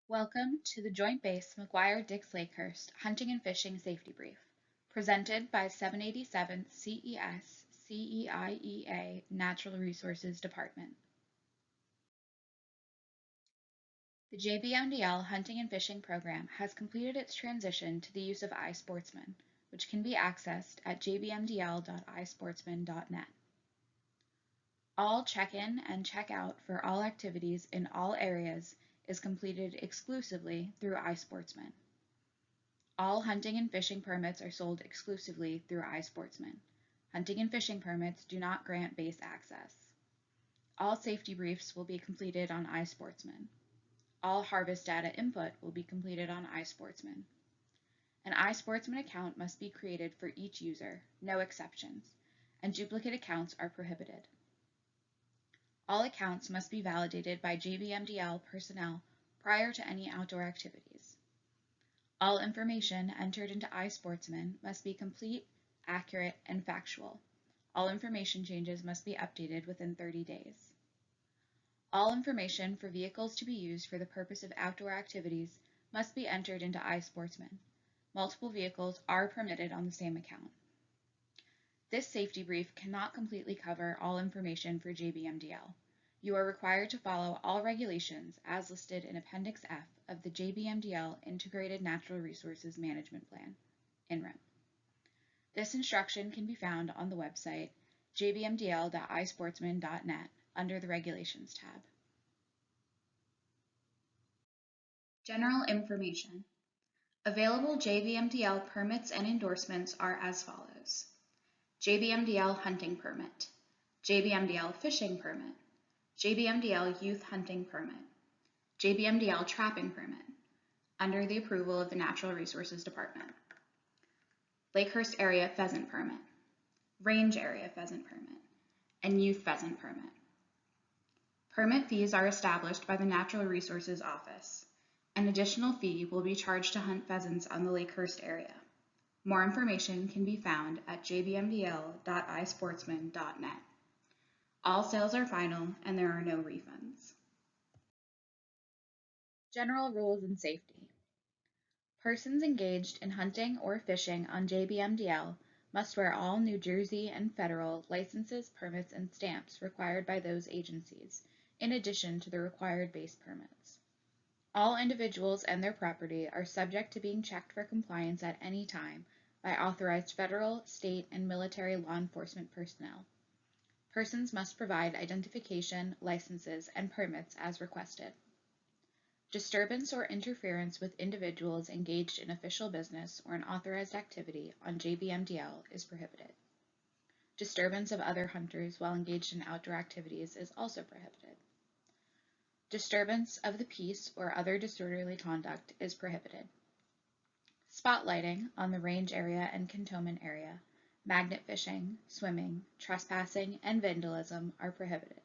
Welcome to the Joint Base McGuire-Dix Lakehurst Hunting and Fishing Safety Brief, presented by 787 CES CEIEA Natural Resources Department. The JBMDL Hunting and Fishing Program has completed its transition to the use of iSportsman, which can be accessed at jbmdl.isportsman.net. All check-in and check-out for all activities in all areas is completed exclusively through iSportsman. All hunting and fishing permits are sold exclusively through iSportsman. Hunting and fishing permits do not grant base access. All safety briefs will be completed on iSportsman. All harvest data input will be completed on iSportsman. An iSportsman account must be created for each user, no exceptions, and duplicate accounts are prohibited. All accounts must be validated by JBMDL personnel prior to any outdoor activities. All information entered into iSportsman must be complete, accurate, and factual. All information changes must be updated within 30 days. All information for vehicles to be used for the purpose of outdoor activities must be entered into iSportsman. Multiple vehicles are permitted on the same account. This safety brief cannot completely cover all information for JBMDL. You are required to follow all regulations as listed in Appendix F of the JBMDL Integrated Natural Resources Management Plan, INRIM. This instruction can be found on the website jbmdl.isportsman.net under the Regulations tab. General information. Available JBMDL permits and endorsements are as follows. JBMDL Hunting Permit, JBMDL Fishing Permit, JBMDL Youth Hunting Permit, JBMDL Trapping Permit, under the approval of the Natural Resources Department, Lakehurst Area Pheasant Permit, Range Area Pheasant Permit, and Youth Pheasant Permit. Permit fees are established by the Natural Resources Office. An additional fee will be charged to hunt pheasants on the Lakehurst area. More information can be found at jbmdl.isportsman.net. All sales are final and there are no refunds. General rules and safety. Persons engaged in hunting or fishing on JBMDL must wear all New Jersey and federal licenses, permits, and stamps required by those agencies, in addition to the required base permits. All individuals and their property are subject to being checked for compliance at any time by authorized federal, state, and military law enforcement personnel. Persons must provide identification, licenses, and permits as requested. Disturbance or interference with individuals engaged in official business or an authorized activity on JBMDL is prohibited. Disturbance of other hunters while engaged in outdoor activities is also prohibited. Disturbance of the peace or other disorderly conduct is prohibited. Spotlighting on the range area and cantonment area, magnet fishing, swimming, trespassing, and vandalism are prohibited.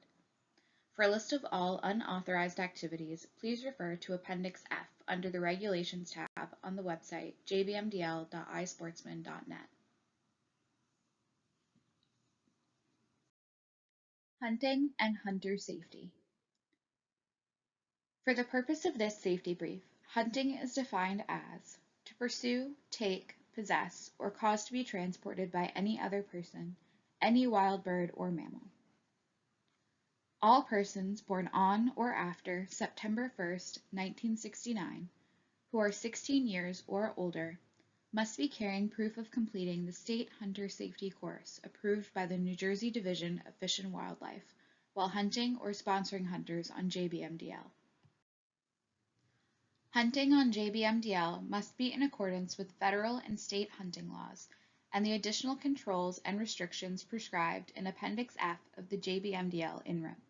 For a list of all unauthorized activities, please refer to Appendix F under the Regulations tab on the website jbmdl.isportsman.net. Hunting and hunter safety. For the purpose of this safety brief, hunting is defined as to pursue, take, possess, or cause to be transported by any other person, any wild bird or mammal. All persons born on or after September 1st, 1969, who are 16 years or older, must be carrying proof of completing the State Hunter Safety Course approved by the New Jersey Division of Fish and Wildlife while hunting or sponsoring hunters on JBMDL. Hunting on JBMDL must be in accordance with federal and state hunting laws and the additional controls and restrictions prescribed in Appendix F of the JBMDL INRIM.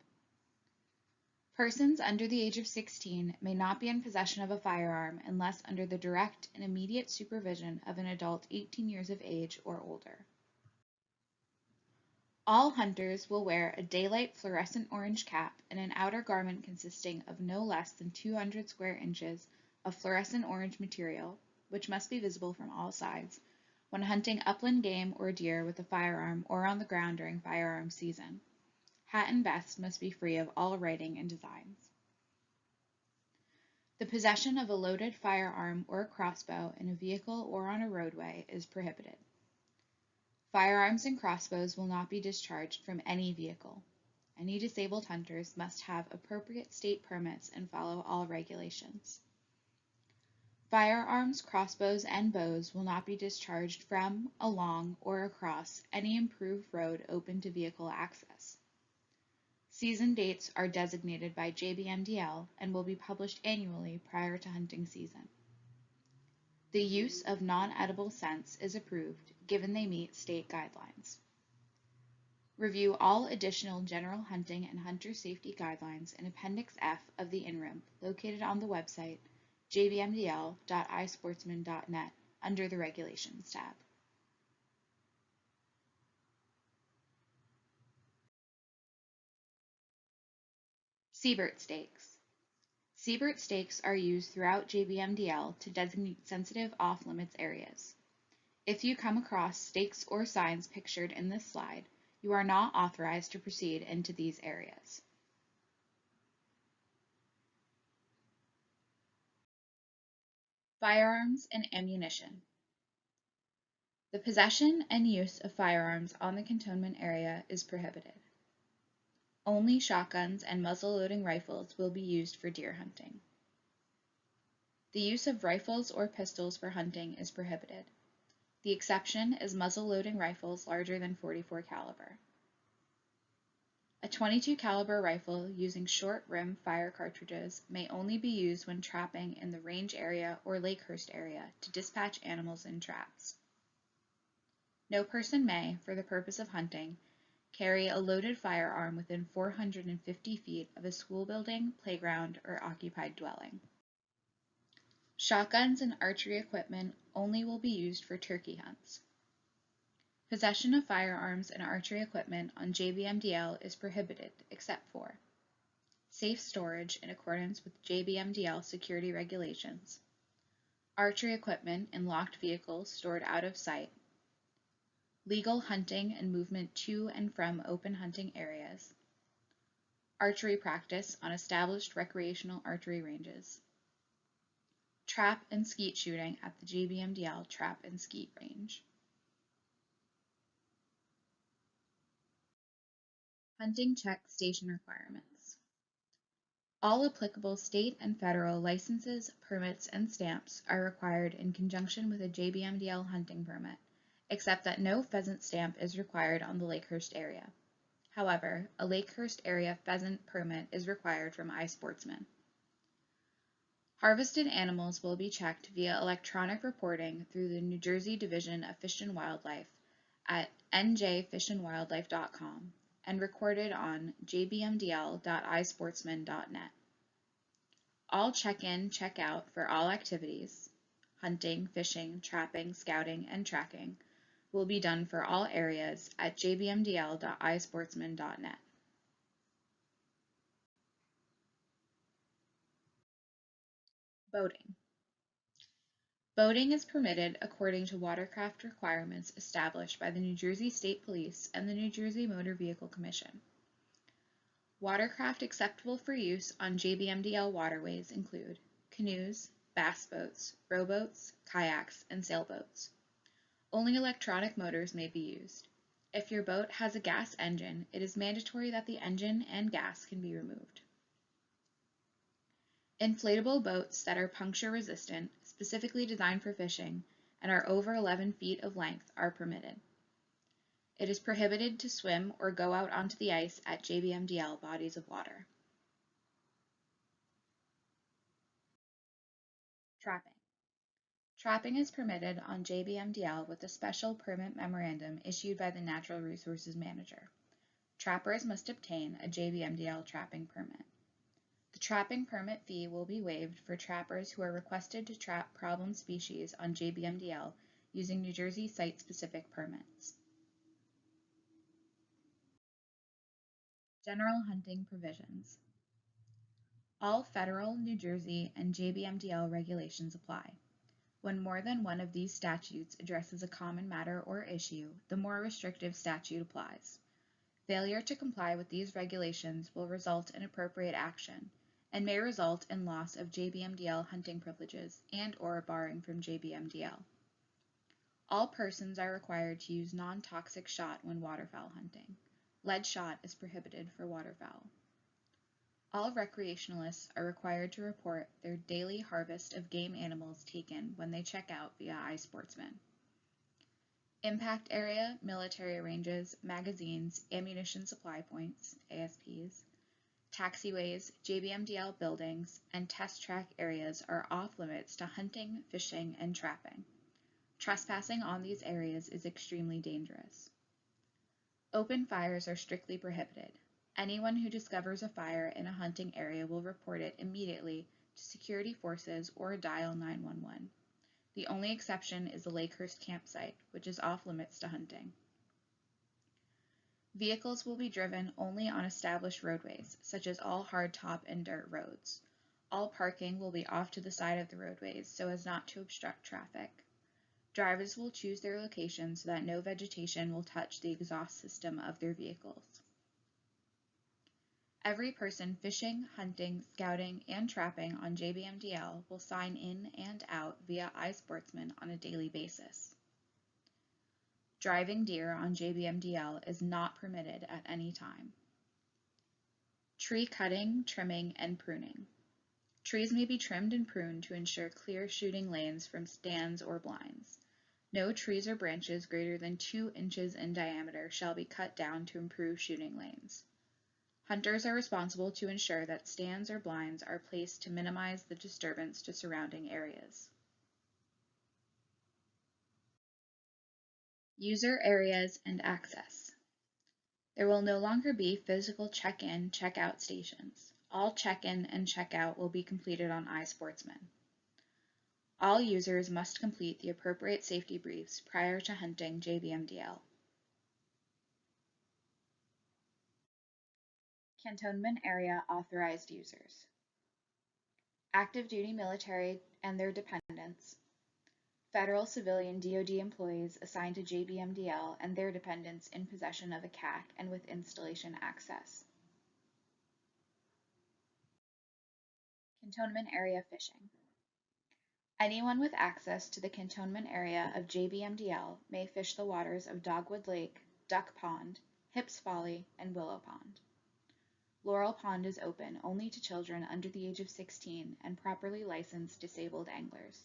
Persons under the age of 16 may not be in possession of a firearm unless under the direct and immediate supervision of an adult 18 years of age or older. All hunters will wear a daylight fluorescent orange cap and an outer garment consisting of no less than 200 square inches of fluorescent orange material, which must be visible from all sides, when hunting upland game or deer with a firearm or on the ground during firearm season. Hat and vest must be free of all writing and designs. The possession of a loaded firearm or crossbow in a vehicle or on a roadway is prohibited. Firearms and crossbows will not be discharged from any vehicle. Any disabled hunters must have appropriate state permits and follow all regulations. Firearms, crossbows, and bows will not be discharged from, along, or across any improved road open to vehicle access. Season dates are designated by JBMDL and will be published annually prior to hunting season. The use of non-edible scents is approved, given they meet state guidelines. Review all additional general hunting and hunter safety guidelines in Appendix F of the INRIMP located on the website jbmdl.isportsman.net under the Regulations tab. Siebert stakes. Siebert stakes are used throughout JBMDL to designate sensitive off-limits areas. If you come across stakes or signs pictured in this slide, you are not authorized to proceed into these areas. Firearms and ammunition. The possession and use of firearms on the cantonment area is prohibited. Only shotguns and muzzle-loading rifles will be used for deer hunting. The use of rifles or pistols for hunting is prohibited. The exception is muzzle-loading rifles larger than .44 caliber. A .22 caliber rifle using short rim fire cartridges may only be used when trapping in the range area or Lakehurst area to dispatch animals in traps. No person may, for the purpose of hunting, carry a loaded firearm within 450 feet of a school building, playground, or occupied dwelling. Shotguns and archery equipment only will be used for turkey hunts. Possession of firearms and archery equipment on JBMDL is prohibited except for safe storage in accordance with JBMDL security regulations, archery equipment in locked vehicles stored out of sight, legal hunting and movement to and from open hunting areas, archery practice on established recreational archery ranges, trap and skeet shooting at the JBMDL trap and skeet range. Hunting check station requirements. All applicable state and federal licenses, permits, and stamps are required in conjunction with a JBMDL hunting permit, except that no pheasant stamp is required on the Lakehurst area. However, a Lakehurst area pheasant permit is required from iSportsman. Harvested animals will be checked via electronic reporting through the New Jersey Division of Fish and Wildlife at njfishandwildlife.com and recorded on jbmdl.isportsman.net. All check-in, check-out for all activities, hunting, fishing, trapping, scouting, and tracking, will be done for all areas at jbmdl.isportsman.net. Boating. Boating is permitted according to watercraft requirements established by the New Jersey State Police and the New Jersey Motor Vehicle Commission. Watercraft acceptable for use on JBMDL waterways include canoes, bass boats, rowboats, kayaks, and sailboats. Only electronic motors may be used. If your boat has a gas engine, it is mandatory that the engine and gas can be removed. Inflatable boats that are puncture resistant, specifically designed for fishing, and are over 11 feet of length are permitted. It is prohibited to swim or go out onto the ice at JBMDL bodies of water. Trapping. Trapping is permitted on JBMDL with a special permit memorandum issued by the Natural Resources Manager. Trappers must obtain a JBMDL trapping permit. The trapping permit fee will be waived for trappers who are requested to trap problem species on JBMDL using New Jersey site-specific permits. General hunting provisions. All federal, New Jersey, and JBMDL regulations apply. When more than one of these statutes addresses a common matter or issue, the more restrictive statute applies. Failure to comply with these regulations will result in appropriate action, and may result in loss of JBMDL hunting privileges and/or barring from JBMDL. All persons are required to use non-toxic shot when waterfowl hunting. Lead shot is prohibited for waterfowl. All recreationalists are required to report their daily harvest of game animals taken when they check out via iSportsman. Impact area, military ranges, magazines, ammunition supply points, ASPs, taxiways, JBMDL buildings, and test track areas are off limits to hunting, fishing, and trapping. Trespassing on these areas is extremely dangerous. Open fires are strictly prohibited. Anyone who discovers a fire in a hunting area will report it immediately to security forces or dial 911. The only exception is the Lakehurst campsite, which is off limits to hunting. Vehicles will be driven only on established roadways, such as all hardtop and dirt roads. All parking will be off to the side of the roadways so as not to obstruct traffic. Drivers will choose their location so that no vegetation will touch the exhaust system of their vehicles. Every person fishing, hunting, scouting, and trapping on JBMDL will sign in and out via iSportsman on a daily basis. Driving deer on JBMDL is not permitted at any time. Tree cutting, trimming, and pruning. Trees may be trimmed and pruned to ensure clear shooting lanes from stands or blinds. No trees or branches greater than 2 inches in diameter shall be cut down to improve shooting lanes. Hunters are responsible to ensure that stands or blinds are placed to minimize the disturbance to surrounding areas. User areas and access. There will no longer be physical check-in, check-out stations. All check-in and check-out will be completed on iSportsman. All users must complete the appropriate safety briefs prior to hunting JBMDL. Cantonment area authorized users. Active duty military and their dependents. Federal civilian DoD employees assigned to JBMDL and their dependents in possession of a CAC and with installation access. Cantonment area fishing. Anyone with access to the cantonment area of JBMDL may fish the waters of Dogwood Lake, Duck Pond, Hips Folly, and Willow Pond. Laurel Pond is open only to children under the age of 16 and properly licensed disabled anglers.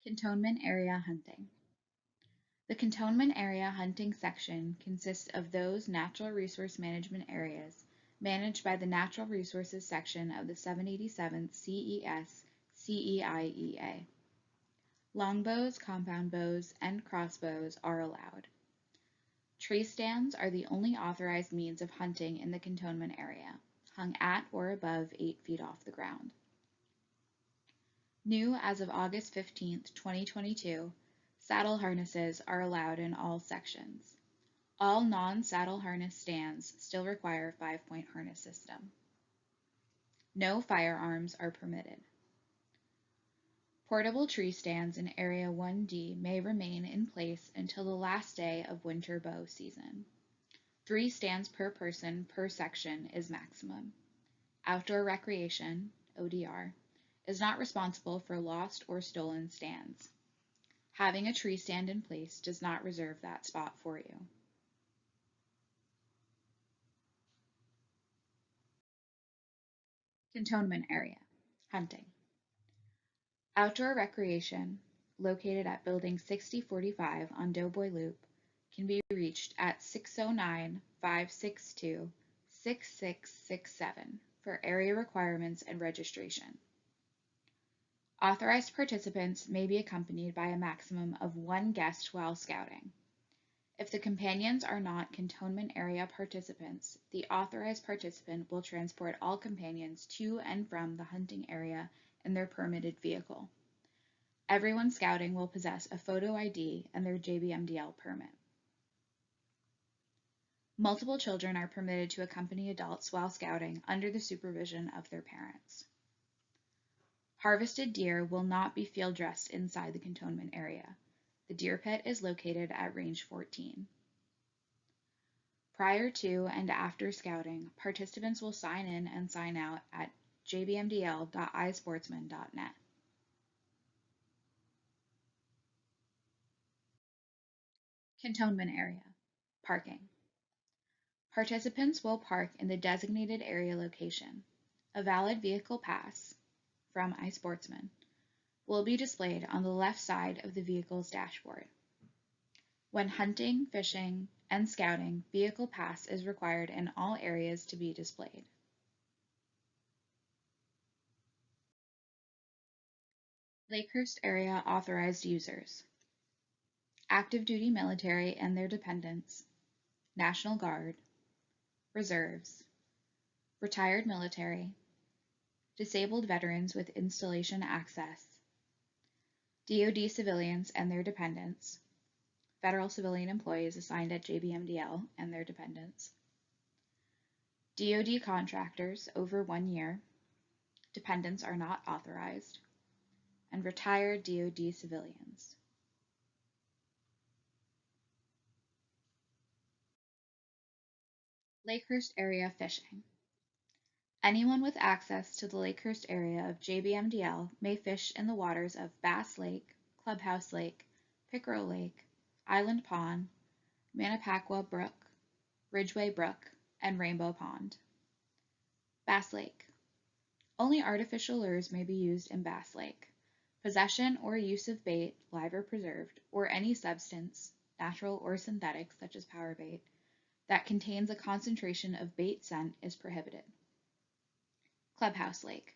Cantonment area hunting. The cantonment area hunting section consists of those natural resource management areas managed by the Natural Resources section of the 787th CES CEIEA. Longbows, compound bows, and crossbows are allowed. Tree stands are the only authorized means of hunting in the cantonment area, hung at or above 8 feet off the ground. New as of August 15, 2022, saddle harnesses are allowed in all sections. All non-saddle harness stands still require 5-point harness system. No firearms are permitted. Portable tree stands in Area 1D may remain in place until the last day of winter bow season. 3 stands per person per section is maximum. Outdoor recreation, ODR, is not responsible for lost or stolen stands. Having a tree stand in place does not reserve that spot for you. Cantonment area, hunting. Outdoor recreation, located at Building 6045 on Doughboy Loop, can be reached at 609-562-6667 for area requirements and registration. Authorized participants may be accompanied by a maximum of 1 guest while scouting. If the companions are not cantonment area participants, the authorized participant will transport all companions to and from the hunting area in their permitted vehicle. Everyone scouting will possess a photo ID and their JBMDL permit. Multiple children are permitted to accompany adults while scouting under the supervision of their parents. Harvested deer will not be field dressed inside the cantonment area. The deer pit is located at range 14. Prior to and after scouting, participants will sign in and sign out at jbmdl.isportsman.net. Cantonment area. Parking. Participants will park in the designated area location. A valid vehicle pass from iSportsman will be displayed on the left side of the vehicle's dashboard. When hunting, fishing, and scouting, vehicle pass is required in all areas to be displayed. Lakehurst area authorized users. Active duty military and their dependents, National Guard, reserves, retired military, disabled veterans with installation access, DoD civilians and their dependents, federal civilian employees assigned at JBMDL and their dependents, DoD contractors over 1 year, dependents are not authorized, and retired DoD civilians. Lakehurst area fishing. Anyone with access to the Lakehurst area of JBMDL may fish in the waters of Bass Lake, Clubhouse Lake, Pickerel Lake, Island Pond, Manapaqua Brook, Ridgeway Brook, and Rainbow Pond. Bass Lake. Only artificial lures may be used in Bass Lake. Possession or use of bait, live or preserved, or any substance, natural or synthetic, such as power bait, that contains a concentration of bait scent is prohibited. Clubhouse Lake.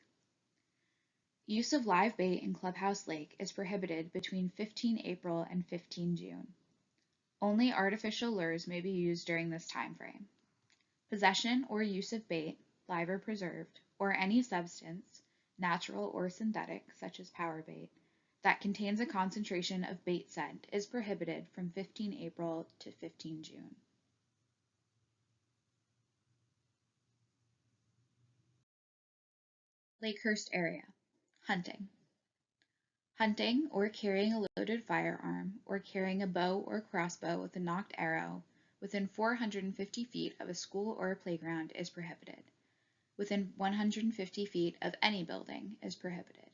Use of live bait in Clubhouse Lake is prohibited between 15 April and 15 June. Only artificial lures may be used during this time frame. Possession or use of bait, live or preserved, or any substance, natural or synthetic, such as power bait, that contains a concentration of bait scent is prohibited from 15 April to 15 June. Lakehurst area. Hunting. Hunting, or carrying a loaded firearm, or carrying a bow or crossbow with a nocked arrow within 450 feet of a school or a playground is prohibited. Within 150 feet of any building is prohibited.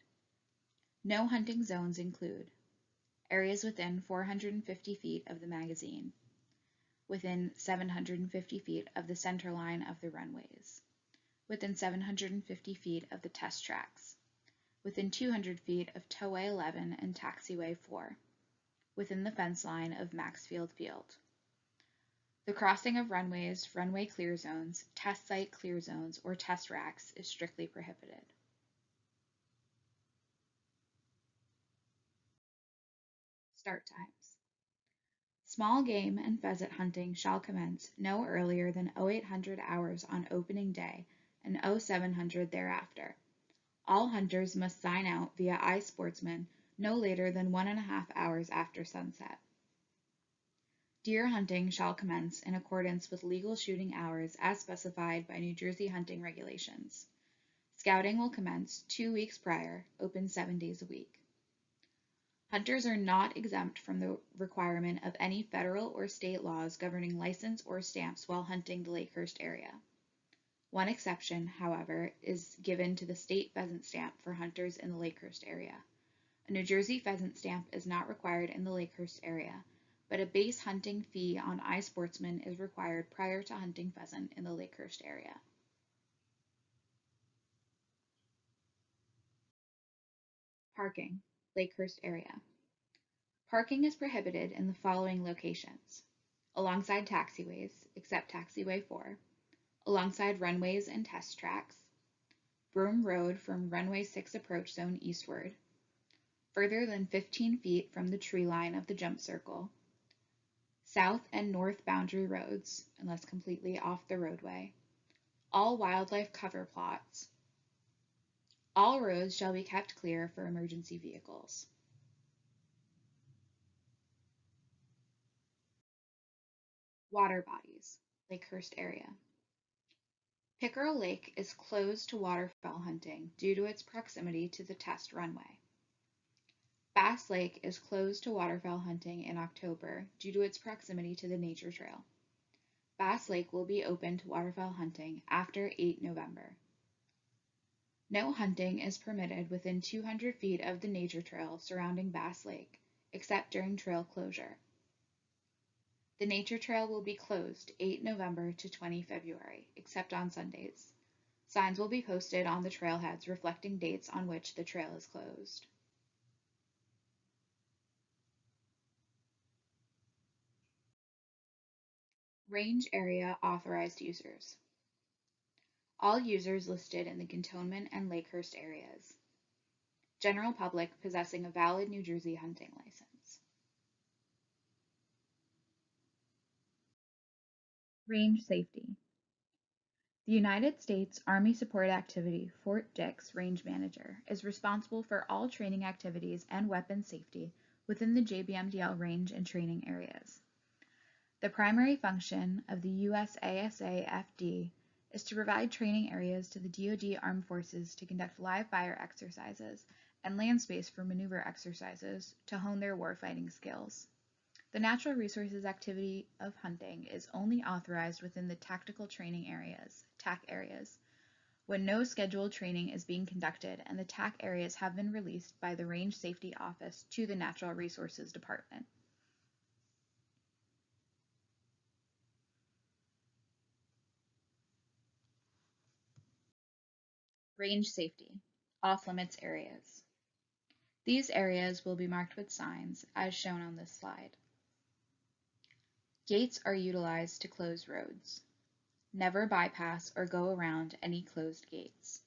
No hunting zones include areas within 450 feet of the magazine, within 750 feet of the center line of the runways, within 750 feet of the test tracks, within 200 feet of Towway 11 and Taxiway 4, within the fence line of Maxfield Field. The crossing of runways, runway clear zones, test site clear zones, or test racks is strictly prohibited. Start times. Small game and pheasant hunting shall commence no earlier than 0800 hours on opening day and 0700 thereafter. All hunters must sign out via iSportsman no later than 1.5 hours after sunset. Deer hunting shall commence in accordance with legal shooting hours as specified by New Jersey hunting regulations. Scouting will commence 2 weeks prior, open 7 days a week. Hunters are not exempt from the requirement of any federal or state laws governing license or stamps while hunting the Lakehurst area. One exception, however, is given to the state pheasant stamp for hunters in the Lakehurst area. A New Jersey pheasant stamp is not required in the Lakehurst area, but a base hunting fee on iSportsman is required prior to hunting pheasant in the Lakehurst area. Parking, Lakehurst area. Parking is prohibited in the following locations: alongside taxiways, except Taxiway 4, alongside runways and test tracks, Broom Road from Runway 6 approach zone eastward, further than 15 feet from the tree line of the jump circle, south and north boundary roads, unless completely off the roadway, all wildlife cover plots. All roads shall be kept clear for emergency vehicles. Water bodies, Lakehurst area. Pickerel Lake is closed to waterfowl hunting due to its proximity to the test runway. Bass Lake is closed to waterfowl hunting in October due to its proximity to the nature trail. Bass Lake will be open to waterfowl hunting after 8 November. No hunting is permitted within 200 feet of the nature trail surrounding Bass Lake, except during trail closure. The nature trail will be closed 8 November to 20 February, except on Sundays. Signs will be posted on the trailheads reflecting dates on which the trail is closed. Range area authorized users. All users listed in the Cantonment and Lakehurst areas. General public possessing a valid New Jersey hunting license. Range safety. The United States Army Support Activity Fort Dix Range Manager is responsible for all training activities and weapons safety within the JBMDL range and training areas. The primary function of the USASA-FD is to provide training areas to the DoD Armed Forces to conduct live fire exercises and land space for maneuver exercises to hone their warfighting skills. The natural resources activity of hunting is only authorized within the tactical training areas, TAC areas, when no scheduled training is being conducted and the TAC areas have been released by the Range Safety Office to the Natural Resources Department. Range safety, off-limits areas. These areas will be marked with signs as shown on this slide. Gates are utilized to close roads. Never bypass or go around any closed gates.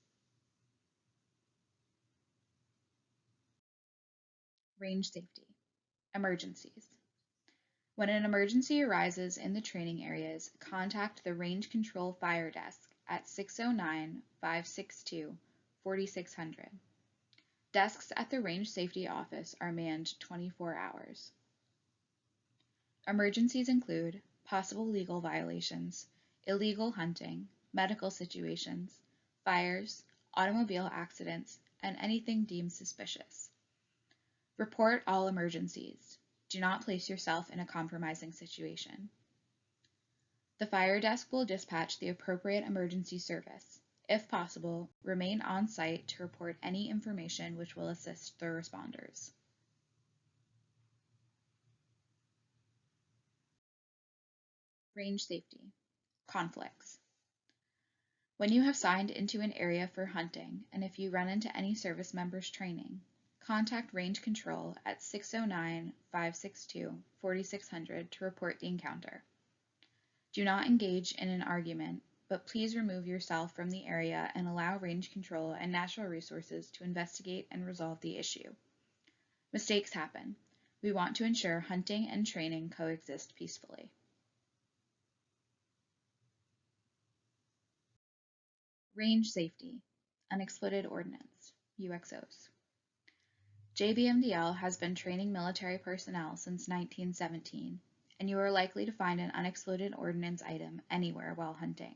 Range safety, emergencies. When an emergency arises in the training areas, contact the Range Control Fire Desk at 609-562-4600. Desks at the Range Safety Office are manned 24 hours. Emergencies include possible legal violations, illegal hunting, medical situations, fires, automobile accidents, and anything deemed suspicious. Report all emergencies. Do not place yourself in a compromising situation. The fire desk will dispatch the appropriate emergency service. If possible, remain on site to report any information which will assist the responders. Range safety, conflicts. When you have signed into an area for hunting, and if you run into any service members training, contact Range Control at 609-562-4600 to report the encounter. Do not engage in an argument, but please remove yourself from the area and allow Range Control and Natural Resources to investigate and resolve the issue. Mistakes happen. We want to ensure hunting and training coexist peacefully. Range safety, unexploded ordnance, UXOs. JBMDL has been training military personnel since 1917, and you are likely to find an unexploded ordnance item anywhere while hunting.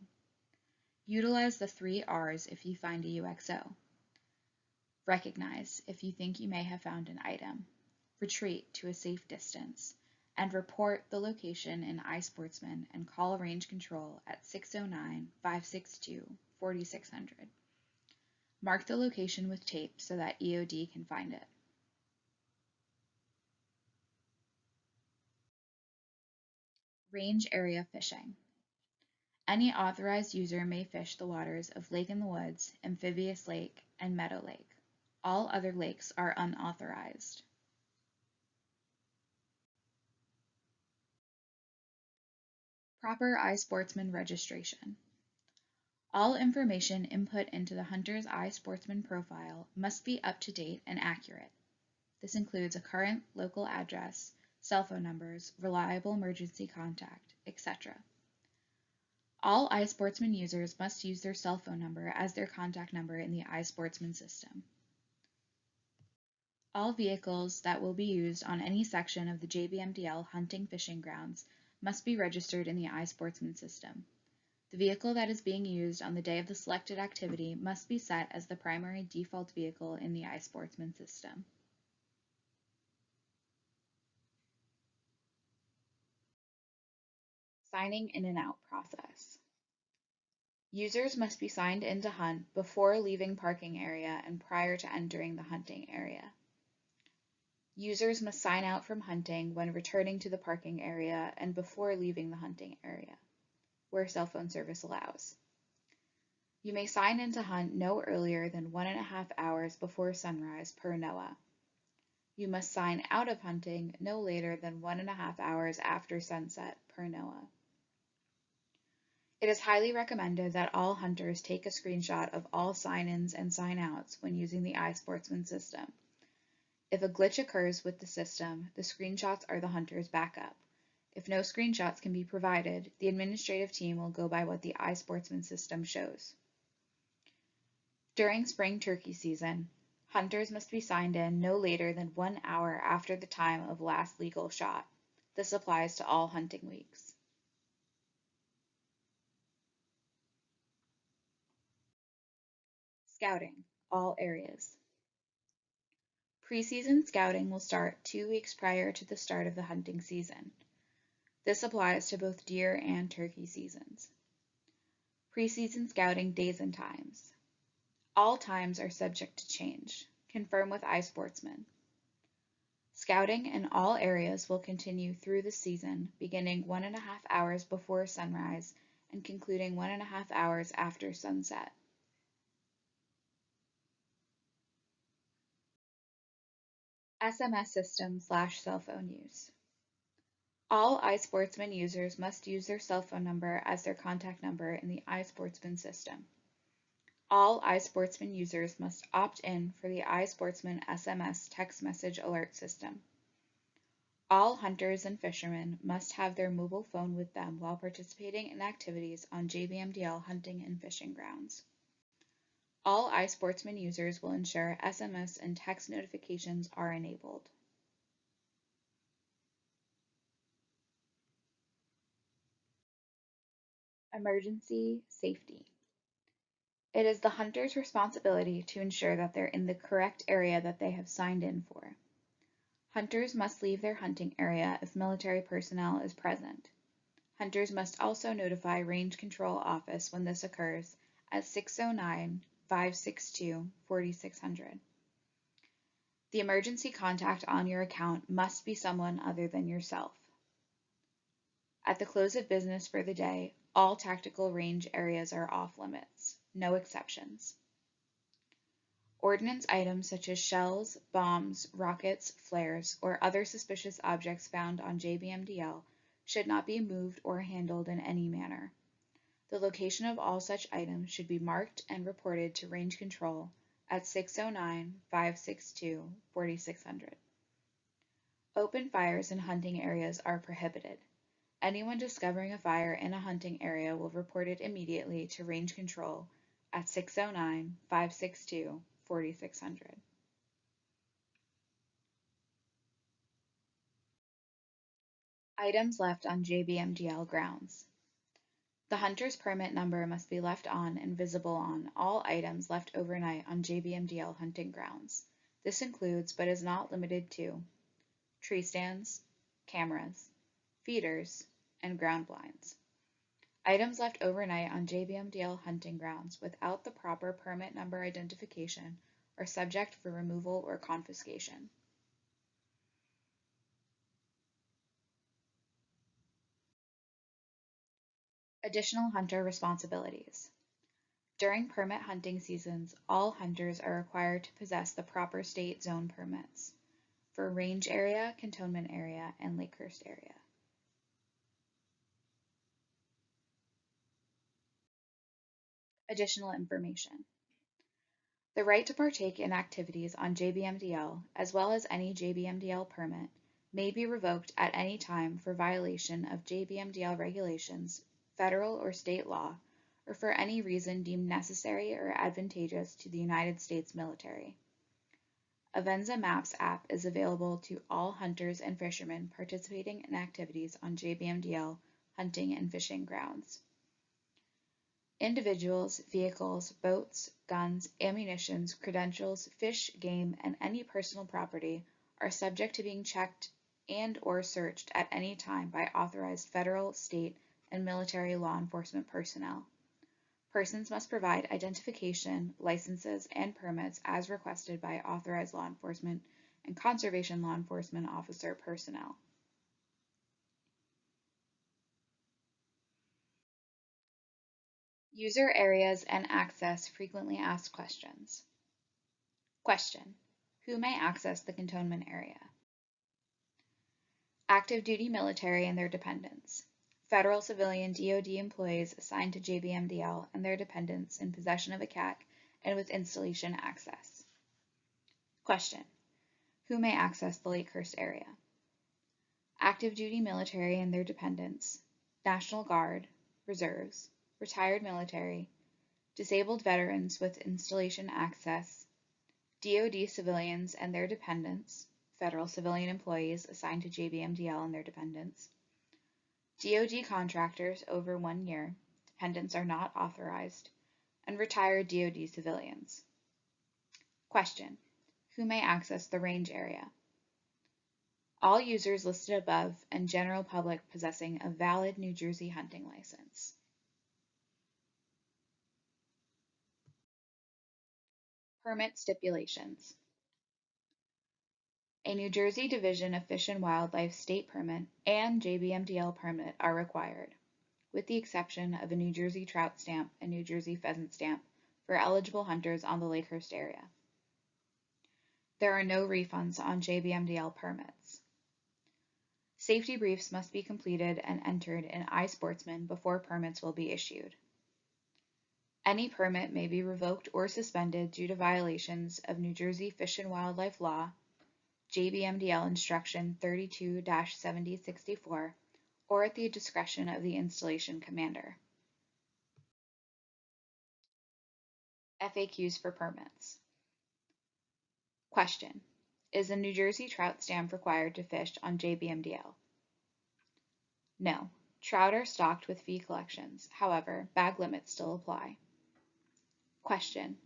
Utilize the 3 R's if you find a UXO. Recognize if you think you may have found an item. Retreat to a safe distance, and report the location in iSportsman and call Range Control at 609-562-4600. Mark the location with tape so that EOD can find it. Range area fishing. Any authorized user may fish the waters of Lake in the Woods, Amphibious Lake, and Meadow Lake. All other lakes are unauthorized. Proper iSportsman registration. All information input into the hunter's iSportsman profile must be up to date and accurate. This includes a current local address, cell phone numbers, reliable emergency contact, etc. All iSportsman users must use their cell phone number as their contact number in the iSportsman system. All vehicles that will be used on any section of the JBMDL hunting fishing grounds must be registered in the iSportsman system. The vehicle that is being used on the day of the selected activity must be set as the primary default vehicle in the iSportsman system. Signing in and out process. Users must be signed in to hunt before leaving parking area and prior to entering the hunting area. Users must sign out from hunting when returning to the parking area and before leaving the hunting area, where cell phone service allows. You may sign in to hunt no earlier than 1.5 hours before sunrise per NOAA. You must sign out of hunting no later than 1.5 hours after sunset per NOAA. It is highly recommended that all hunters take a screenshot of all sign-ins and sign-outs when using the iSportsman system. If a glitch occurs with the system, the screenshots are the hunter's backup. If no screenshots can be provided, the administrative team will go by what the iSportsman system shows. During spring turkey season, hunters must be signed in no later than 1 hour after the time of last legal shot. This applies to all hunting weeks. Scouting, all areas. Preseason scouting will start 2 weeks prior to the start of the hunting season. This applies to both deer and turkey seasons. Preseason scouting days and times. All times are subject to change. Confirm with iSportsman. Scouting in all areas will continue through the season, beginning 1.5 hours before sunrise and concluding 1.5 hours after sunset. SMS system/cell phone use. All iSportsman users must use their cell phone number as their contact number in the iSportsman system. All iSportsman users must opt in for the iSportsman SMS text message alert system. All hunters and fishermen must have their mobile phone with them while participating in activities on JBMDL hunting and fishing grounds. All iSportsman users will ensure SMS and text notifications are enabled. Emergency safety. It is the hunter's responsibility to ensure that they're in the correct area that they have signed in for. Hunters must leave their hunting area if military personnel is present. Hunters must also notify Range Control Office when this occurs at 609-562-4600. The emergency contact on your account must be someone other than yourself. At the close of business for the day, all tactical range areas are off limits, no exceptions. Ordnance items such as shells, bombs, rockets, flares, or other suspicious objects found on JBMDL should not be moved or handled in any manner. The location of all such items should be marked and reported to Range Control at 609-562-4600. Open fires in hunting areas are prohibited. Anyone discovering a fire in a hunting area will report it immediately to Range Control at 609-562-4600. Items left on JBMDL grounds. The hunter's permit number must be left on and visible on all items left overnight on JBMDL hunting grounds. This includes, but is not limited to, tree stands, cameras, feeders, and ground blinds. Items left overnight on JBMDL hunting grounds without the proper permit number identification are subject for removal or confiscation. Additional hunter responsibilities. During permit hunting seasons, all hunters are required to possess the proper state zone permits for range area, cantonment area, and Lakehurst area. Additional information. The right to partake in activities on JBMDL, as well as any JBMDL permit, may be revoked at any time for violation of JBMDL regulations, federal or state law, or for any reason deemed necessary or advantageous to the United States military. Avenza Maps app is available to all hunters and fishermen participating in activities on JBMDL hunting and fishing grounds. Individuals, vehicles, boats, guns, ammunition, credentials, fish, game, and any personal property are subject to being checked and/or searched at any time by authorized federal, state, and military law enforcement personnel. Persons must provide identification, licenses, and permits as requested by authorized law enforcement and conservation law enforcement officer personnel. User areas and access frequently asked questions. Question: who may access the cantonment area? Active duty military and their dependents. Federal civilian DoD employees assigned to JBMDL and their dependents in possession of a CAC and with installation access. Question: who may access the Lakehurst area? Active duty military and their dependents, National Guard, reserves, retired military, disabled veterans with installation access, DoD civilians and their dependents, federal civilian employees assigned to JBMDL and their dependents, DoD contractors over 1 year, dependents are not authorized, and retired DoD civilians. Question: who may access the range area? All users listed above and general public possessing a valid New Jersey hunting license. Permit stipulations. A New Jersey Division of Fish and Wildlife state permit and JBMDL permit are required, with the exception of a New Jersey trout stamp and New Jersey pheasant stamp for eligible hunters on the Lakehurst area. There are no refunds on JBMDL permits. Safety briefs must be completed and entered in iSportsman before permits will be issued. Any permit may be revoked or suspended due to violations of New Jersey Fish and Wildlife Law, JBMDL Instruction 32-7064, or at the discretion of the installation commander. FAQs for permits. Question: is a New Jersey trout stamp required to fish on JBMDL? No. Trout are stocked with fee collections. However, bag limits still apply. Question: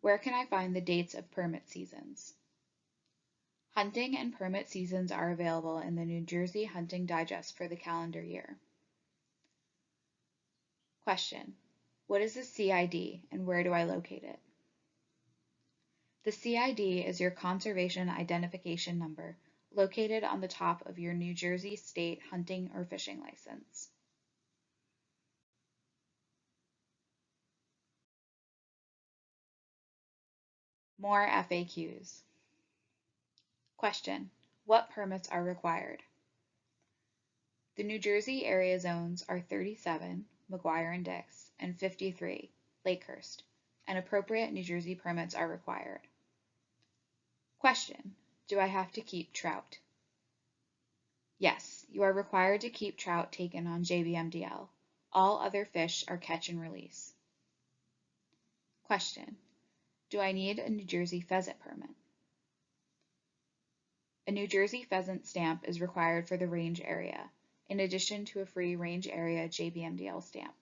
where can I find the dates of permit seasons? Hunting and permit seasons are available in the New Jersey Hunting Digest for the calendar year. Question: what is the CID and where do I locate it? The CID is your conservation identification number located on the top of your New Jersey state hunting or fishing license. More FAQs. Question: what permits are required? The New Jersey area zones are 37, McGuire and Dix, and 53, Lakehurst, and appropriate New Jersey permits are required. Question: do I have to keep trout? Yes, you are required to keep trout taken on JBMDL. All other fish are catch and release. Question: do I need a New Jersey pheasant permit? A New Jersey pheasant stamp is required for the range area, in addition to a free range area JBMDL stamp.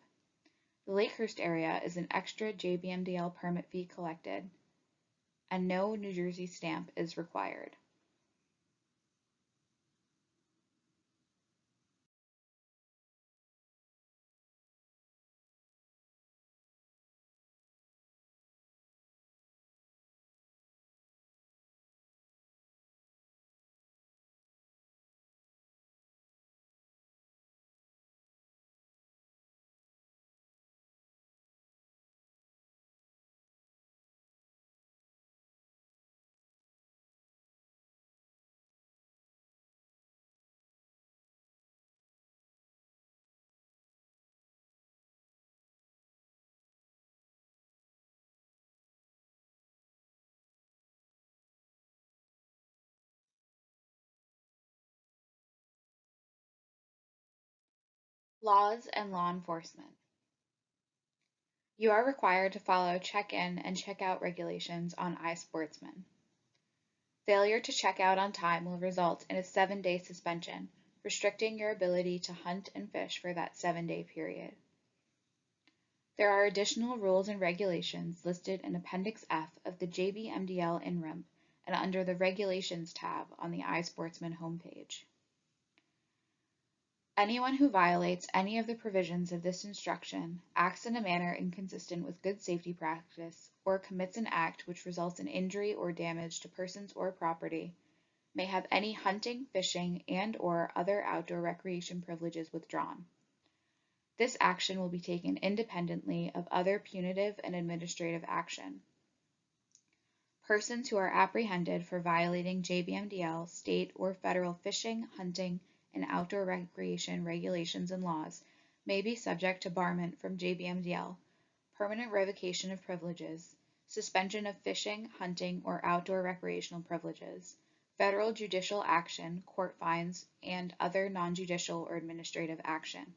The Lakehurst area is an extra JBMDL permit fee collected, and no New Jersey stamp is required. Laws and law enforcement. You are required to follow check-in and check-out regulations on iSportsman. Failure to check out on time will result in a 7-day suspension, restricting your ability to hunt and fish for that 7-day period. There are additional rules and regulations listed in Appendix F of the JBMDL INRIM and under the Regulations tab on the iSportsman homepage. Anyone who violates any of the provisions of this instruction, acts in a manner inconsistent with good safety practice, or commits an act which results in injury or damage to persons or property, may have any hunting, fishing, and/or other outdoor recreation privileges withdrawn. This action will be taken independently of other punitive and administrative action. Persons who are apprehended for violating JBMDL, state or federal fishing, hunting, and outdoor recreation regulations and laws may be subject to barment from JBMDL, permanent revocation of privileges, suspension of fishing, hunting, or outdoor recreational privileges, federal judicial action, court fines, and other non-judicial or administrative action.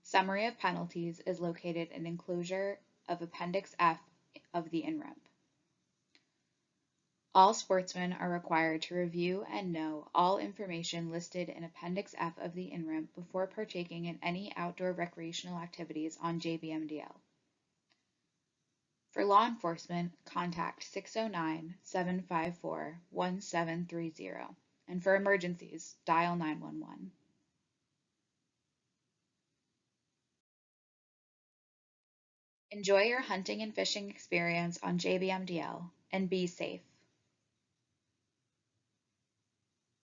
Summary of penalties is located in enclosure of Appendix F of the INREP. All sportsmen are required to review and know all information listed in Appendix F of the INREP before partaking in any outdoor recreational activities on JBMDL. For law enforcement, contact 609-754-1730, and for emergencies, dial 911. Enjoy your hunting and fishing experience on JBMDL, and be safe.